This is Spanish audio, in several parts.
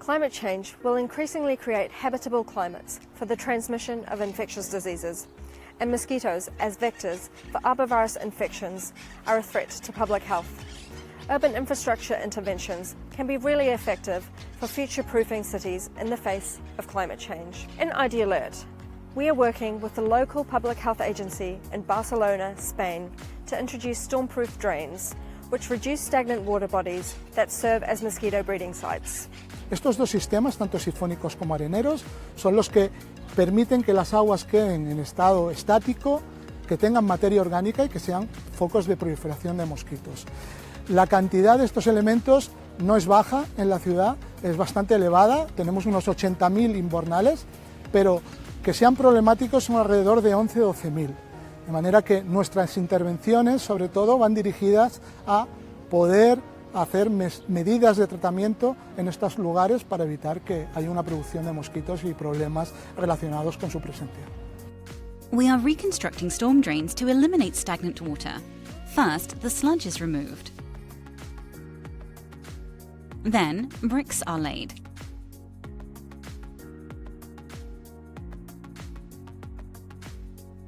Climate change will increasingly create habitable climates for the transmission of infectious diseases, and mosquitoes as vectors for arbovirus infections are a threat to public health. Urban infrastructure interventions can be really effective for future-proofing cities in the face of climate change. In IDAlert, we are working with the local public health agency in Barcelona, Spain, to introduce storm-proof drains, which reduce stagnant water bodies that serve as mosquito breeding sites. Estos dos sistemas, tanto sifónicos como areneros, son los que permiten que las aguas queden en estado estático, que tengan materia orgánica y que sean focos de proliferación de mosquitos. La cantidad de estos elementos no es baja en la ciudad, es bastante elevada, tenemos unos 80.000 embornals, pero que sean problemáticos son alrededor de 11-12.000. De manera que nuestras intervenciones, sobre todo, van dirigidas a poder hacer medidas de tratamiento en estos lugares para evitar que haya una producción de mosquitos y problemas relacionados con su presencia. We are reconstructing storm drains to eliminate stagnant water. First, the sludge is removed. Then, bricks are laid.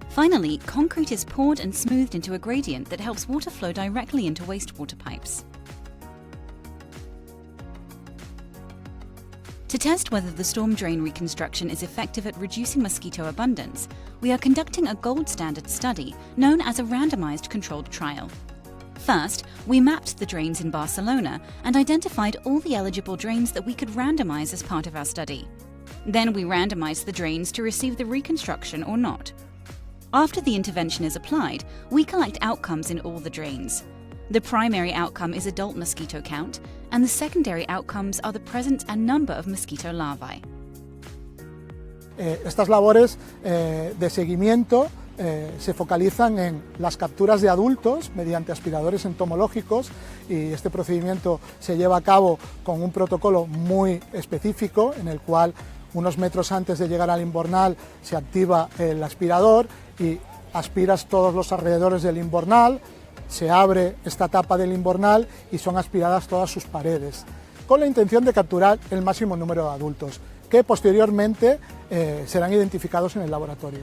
Finally, concrete is poured and smoothed into a gradient that helps water flow directly into wastewater pipes. To test whether the storm drain reconstruction is effective at reducing mosquito abundance, we are conducting a gold standard study known as a randomized controlled trial. First, we mapped the drains in Barcelona and identified all the eligible drains that we could randomize as part of our study. Then we randomized the drains to receive the reconstruction or not. After the intervention is applied, we collect outcomes in all the drains. The primary outcome is adult mosquito count, and the secondary outcomes are the presence and number of mosquito larvae. Estas labores de seguimiento se focalizan en las capturas de adultos mediante aspiradores entomológicos, y este procedimiento se lleva a cabo con un protocolo muy específico en el cual unos metros antes de llegar al embornal se activa el aspirador y aspiras todos los alrededores del embornal, se abre esta tapa del embornal y son aspiradas todas sus paredes, con la intención de capturar el máximo número de adultos, que posteriormente serán identificados en el laboratorio.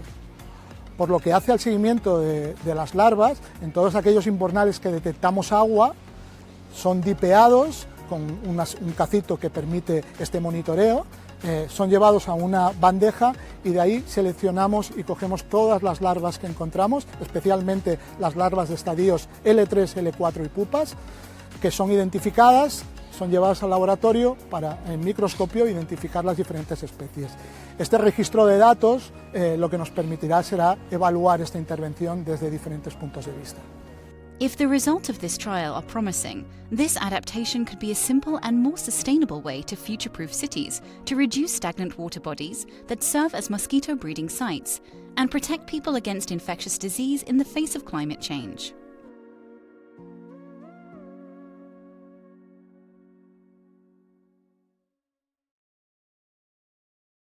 Por lo que hace al seguimiento de las larvas, en todos aquellos embornales que detectamos agua, son dipeados con un cacito que permite este monitoreo, son llevados a una bandeja y de ahí seleccionamos y cogemos todas las larvas que encontramos, especialmente las larvas de estadios L3, L4 y pupas, que son identificadas, son llevadas al laboratorio para en microscopio identificar las diferentes especies. Este registro de datos lo que nos permitirá será evaluar esta intervención desde diferentes puntos de vista. If the results of this trial are promising, this adaptation could be a simple and more sustainable way to future-proof cities to reduce stagnant water bodies that serve as mosquito breeding sites and protect people against infectious disease in the face of climate change.